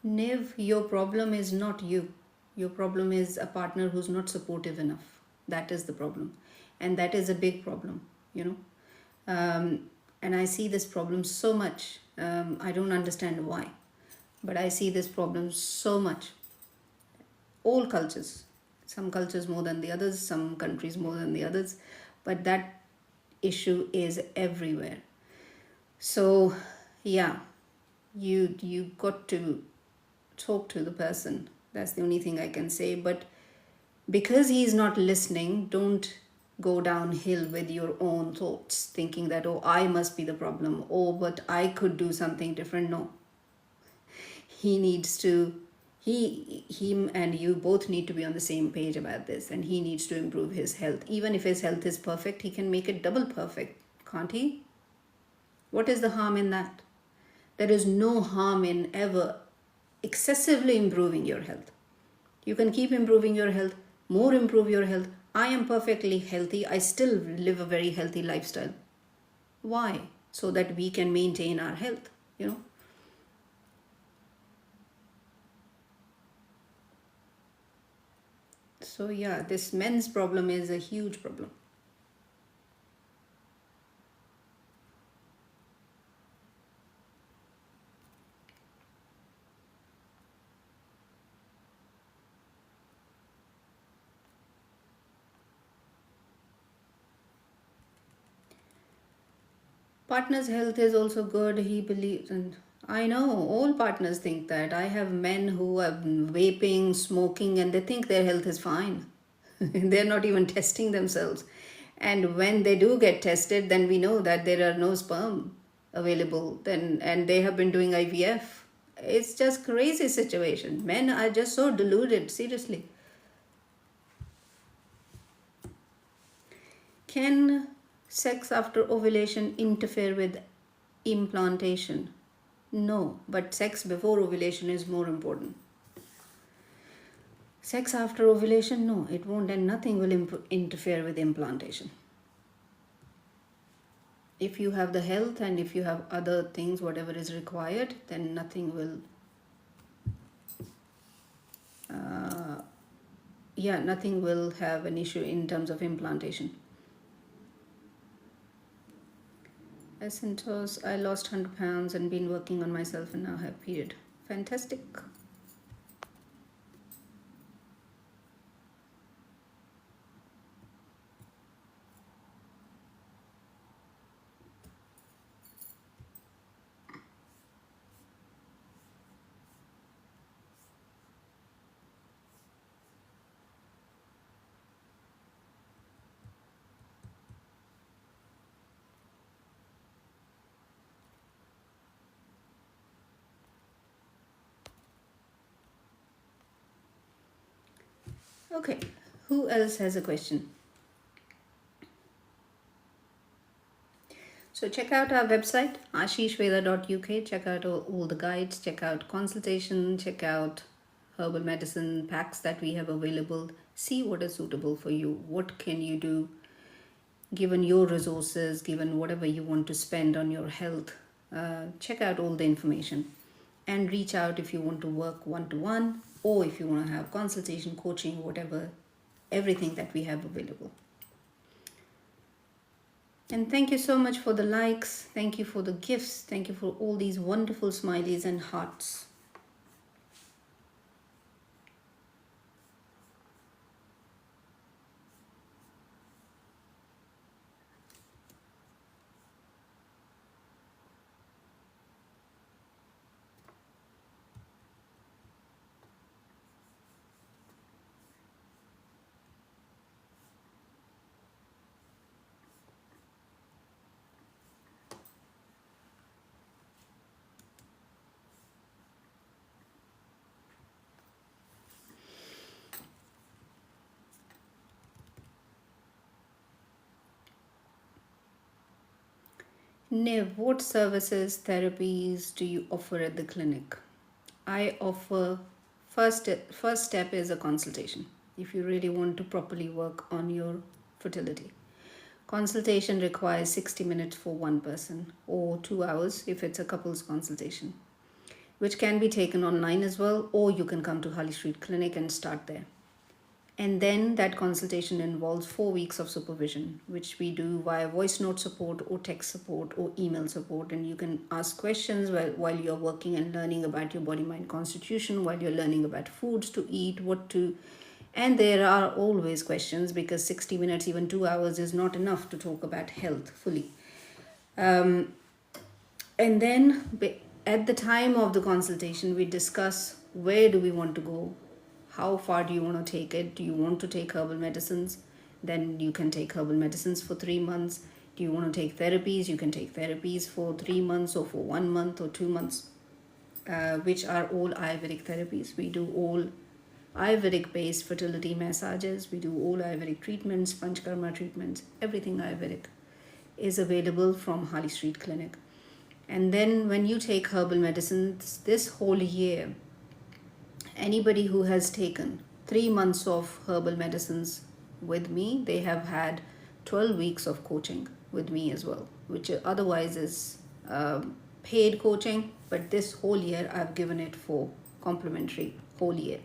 Niv, your problem is not you. Your problem is a partner who's not supportive enough. That is the problem. And that is a big problem, you know. And I see this problem so much. I don't understand why, but I see this problem so much. All cultures. Some cultures more than the others, some countries more than the others. But that issue is everywhere. So, yeah, you got to talk to the person. That's the only thing I can say. But because he's not listening, don't go downhill with your own thoughts, thinking that, oh, I must be the problem, oh, but I could do something different. No. He needs to, him and you both need to be on the same page about this, and he needs to improve his health. Even if his health is perfect, he can make it double perfect, can't he? What is the harm in that? There is no harm in ever excessively improving your health. You can keep improving your health, more improve your health. I am perfectly healthy. I still live a very healthy lifestyle. Why? So that we can maintain our health, you know. So yeah, this men's problem is a huge problem. Partner's health is also good, he believes, and I know all partners think that. I have men who are vaping, smoking, and they think their health is fine. They're not even testing themselves. And when they do get tested, then we know that there are no sperm available. Then and they have been doing IVF. It's just crazy situation. Men are just so deluded, seriously. Can sex after ovulation interfere with implantation? No, but sex before ovulation is more important. Sex after ovulation, no, it won't, and nothing will interfere with implantation. If you have the health and if you have other things, whatever is required, then nothing will, nothing will have an issue in terms of implantation. Asintos, I lost 100 pounds and been working on myself and now have period. Fantastic. Okay, who else has a question? So check out our website, ashishveda.uk. Check out all the guides, check out consultation, check out herbal medicine packs that we have available. See what is suitable for you. What can you do given your resources, given whatever you want to spend on your health. Check out all the information and reach out if you want to work one-to-one or if you want to have consultation, coaching, whatever, everything that we have available. And thank you so much for the likes. Thank you for the gifts. Thank you for all these wonderful smileys and hearts. Nev, what services, therapies do you offer at the clinic? I offer first step is a consultation. If you really want to properly work on your fertility, consultation requires 60 minutes for one person or 2 hours if it's a couples consultation, which can be taken online as well, or you can come to Harley Street Clinic and start there. And then that consultation involves 4 weeks of supervision, which we do via voice note support or text support or email support. And you can ask questions while you're working and learning about your body mind constitution, while you're learning about foods to eat, what to. And there are always questions because 60 minutes, even 2 hours, is not enough to talk about health fully. And then at the time of the consultation, we discuss where do we want to go, how far do you want to take it? Do you want to take herbal medicines? Then you can take herbal medicines for 3 months. Do you want to take therapies? You can take therapies for 3 months or for 1 month or 2 months, which are all Ayurvedic therapies. We do all Ayurvedic based fertility massages. We do all Ayurvedic treatments, Panchakarma treatments, everything Ayurvedic is available from Harley Street Clinic. And then when you take herbal medicines this whole year, anybody who has taken 3 months of herbal medicines with me, they have had 12 weeks of coaching with me as well, which otherwise is paid coaching, but this whole year I've given it for complimentary whole year.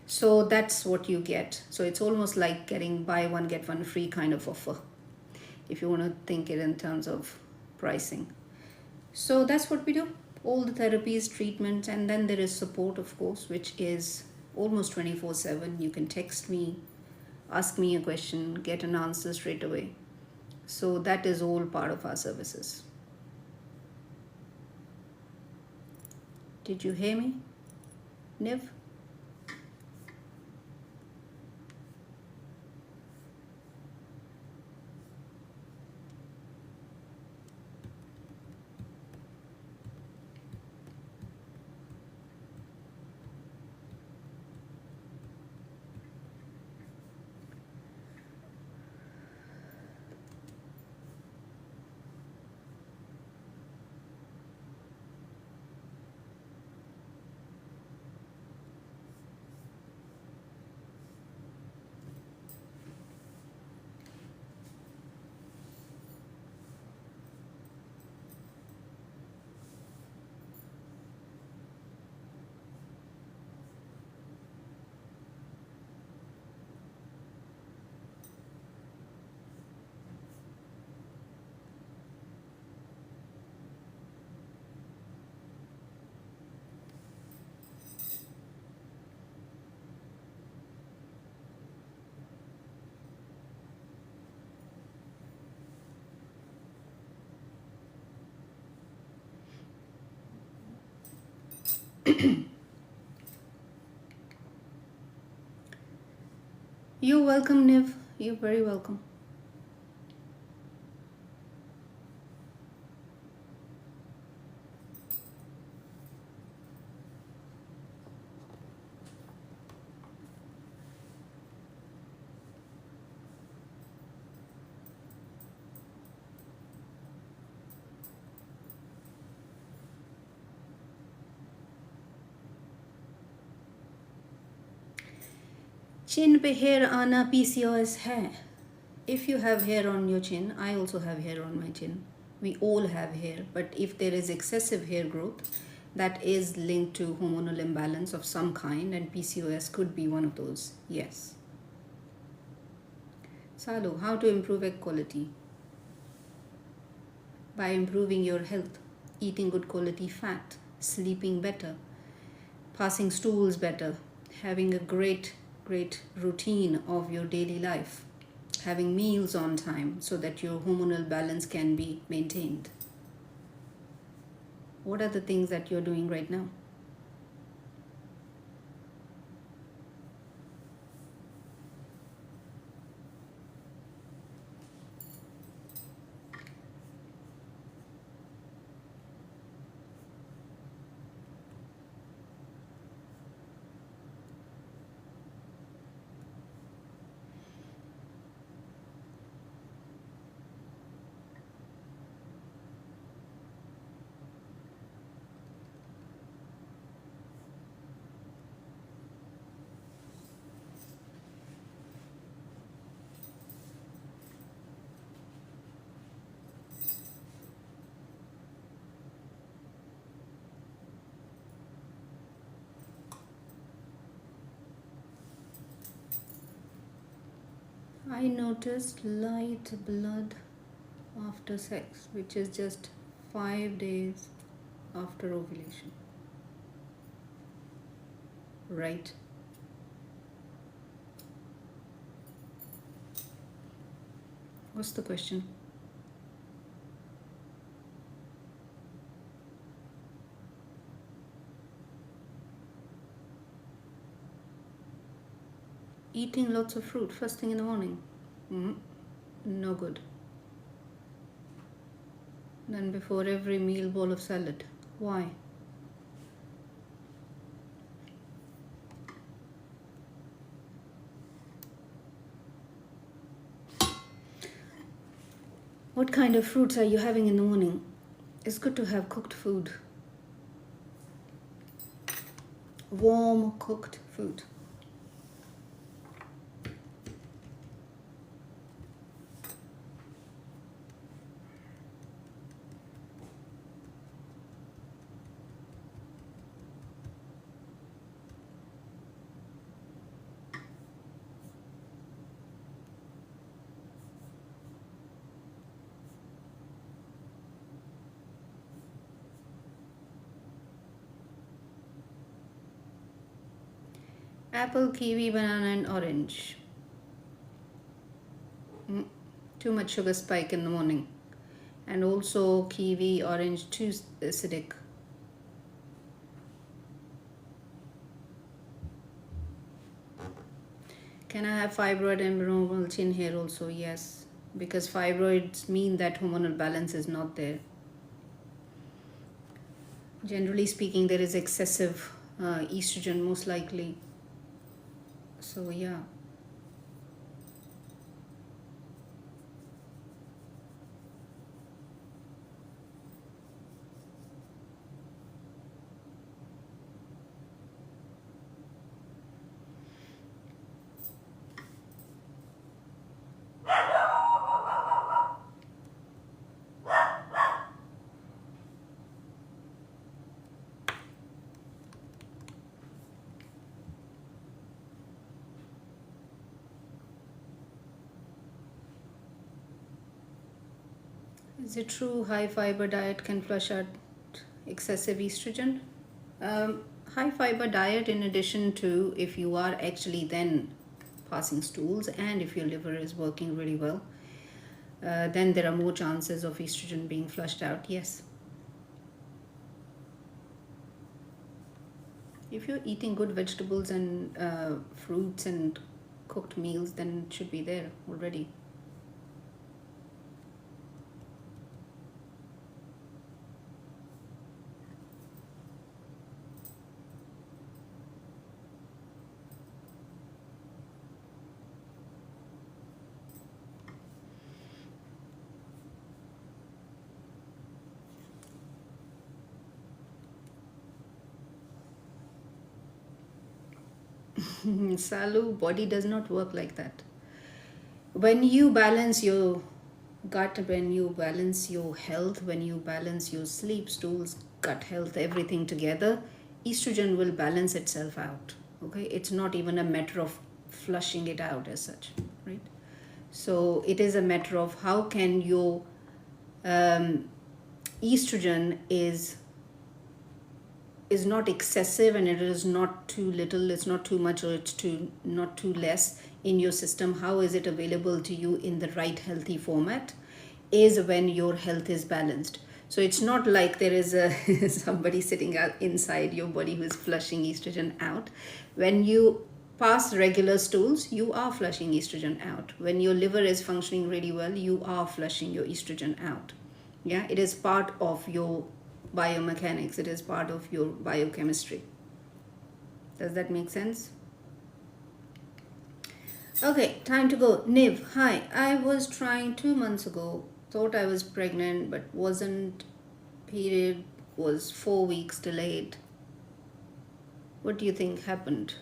So that's what you get. So it's almost like getting buy one get one free kind of offer, if you want to think it in terms of pricing. So that's what we do. All the therapies, treatments, and then there is support, of course, which is almost 24/7. You can text me, ask me a question, get an answer straight away. So that is all part of our services. Did you hear me, Niv? You're welcome, Niv. You're very welcome. Chin पे hair आना PCOS है. If you have hair on your chin, I also have hair on my chin. We all have hair, but if there is excessive hair growth, that is linked to hormonal imbalance of some kind, and PCOS could be one of those. Yes. Salu, how to improve egg quality? By improving your health, eating good quality fat, sleeping better, passing stools better, having a great routine of your daily life, having meals on time so that your hormonal balance can be maintained. What are the things that you're doing right now? I noticed light blood after sex, which is just 5 days after ovulation. Right? What's the question? Eating lots of fruit first thing in the morning. No good. Then before every meal, bowl of salad. Why? What kind of fruits are you having in the morning? It's good to have cooked food. Warm cooked food. Apple, kiwi, banana and orange. Too much sugar spike in the morning. And also kiwi, orange, too acidic. Can I have fibroid and abnormal chin hair also? Yes, because fibroids mean that hormonal balance is not there. Generally speaking, there is excessive estrogen most likely. So yeah. Is it true high fiber diet can flush out excessive estrogen? High fiber diet, in addition to if you are actually then passing stools and if your liver is working really well, then there are more chances of estrogen being flushed out. Yes. If you're eating good vegetables and fruits and cooked meals, then it should be there already. Salu, body does not work like that. When you balance your gut, when you balance your health, when you balance your sleep, stools, gut health, everything together, estrogen will balance itself out. Okay, it's not even a matter of flushing it out as such, right? So it is a matter of how can your um, estrogen is not excessive and it is not too little, it's not too much, or it's too not too less in your system. How is it available to you in the right healthy format is when your health is balanced. So it's not like there is a somebody sitting out inside your body who is flushing estrogen out. When you pass regular stools, you are flushing estrogen out. When your liver is functioning really well, you are flushing your estrogen out. Yeah, it is part of your biomechanics, it is part of your biochemistry. Does that make sense? Okay, time to go. Niv, hi. I was trying 2 months ago, thought I was pregnant, but wasn't. Period was 4 weeks delayed. What do you think happened?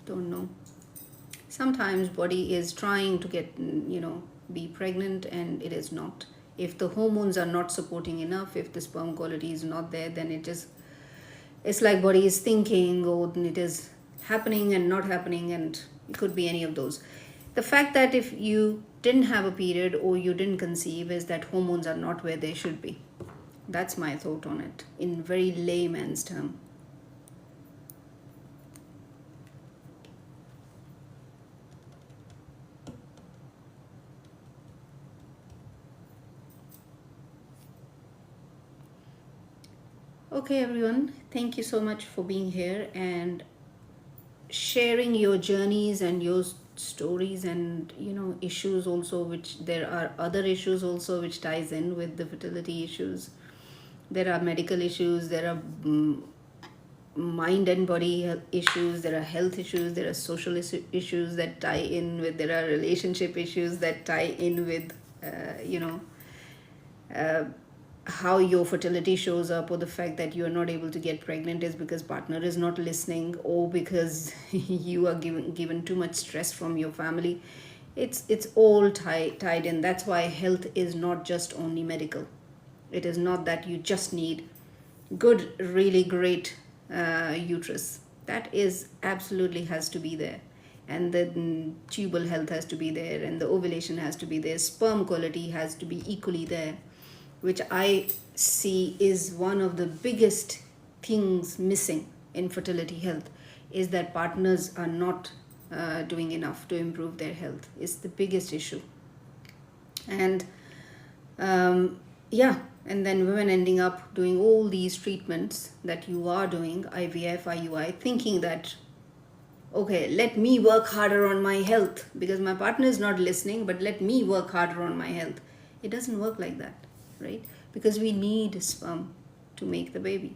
Don't know. Sometimes body is trying to get, be pregnant and it is not. If the hormones are not supporting enough, if the sperm quality is not there, then it's like body is thinking, oh, it is happening and not happening, and it could be any of those. The fact that if you didn't have a period or you didn't conceive is that hormones are not where they should be. That's my thought on it in very layman's term. Okay, everyone, thank you so much for being here and sharing your journeys and your stories and issues also, which there are other issues also which ties in with the fertility issues. There are medical issues, there are mind and body issues, there are health issues, there are social issues that tie in with, there are relationship issues that tie in with uh, how your fertility shows up, or the fact that you are not able to get pregnant is because partner is not listening, or because you are given too much stress from your family. It's all tied in. That's why health is not just only medical. It is not that you just need good, really great uterus. That is absolutely has to be there, and the tubal health has to be there, and the ovulation has to be there, sperm quality has to be equally there, which I see is one of the biggest things missing in fertility health, is that partners are not doing enough to improve their health. It's the biggest issue. And yeah, and then women ending up doing all these treatments that you are doing, IVF, IUI, thinking that okay, let me work harder on my health because my partner is not listening, but let me work harder on my health. It doesn't work like that, right? Because we need sperm to make the baby.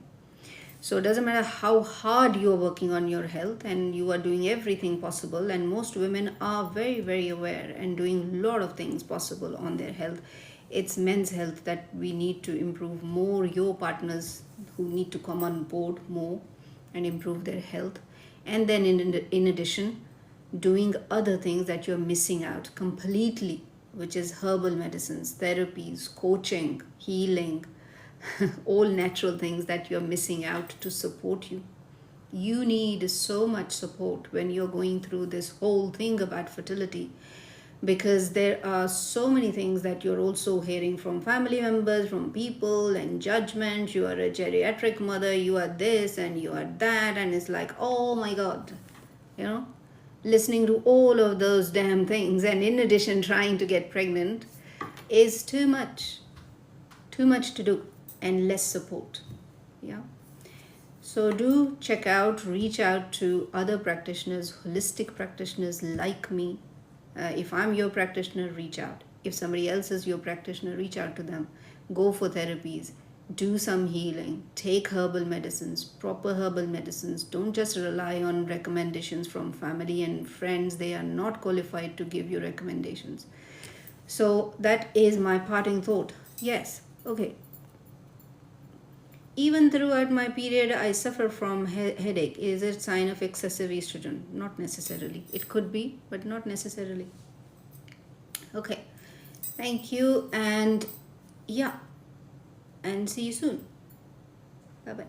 So it doesn't matter how hard you're working on your health, and you are doing everything possible, and most women are very, very aware and doing a lot of things possible on their health. It's men's health that we need to improve more. Your partners who need to come on board more and improve their health. And then in addition, doing other things that you're missing out completely, which is herbal medicines, therapies, coaching, healing, all natural things that you're missing out to support you. You need so much support when you're going through this whole thing about fertility, because there are so many things that you're also hearing from family members, from people, and judgment. You are a geriatric mother, you are this and you are that, and it's like, oh my god, you know, listening to all of those damn things, and in addition trying to get pregnant is too much to do, and less support. Yeah. So do check out, reach out to other practitioners, holistic practitioners like me. If I'm your practitioner, reach out. If somebody else is your practitioner, reach out to them. Go for therapies, do some healing, take herbal medicines, proper herbal medicines. Don't just rely on recommendations from family and friends. They are not qualified to give you recommendations. So that is my parting thought. Yes, okay. Even throughout my period, I suffer from headache. Is it sign of excessive estrogen? Not necessarily. It could be, but not necessarily. Okay. Thank you, and yeah, and see you soon. Bye bye.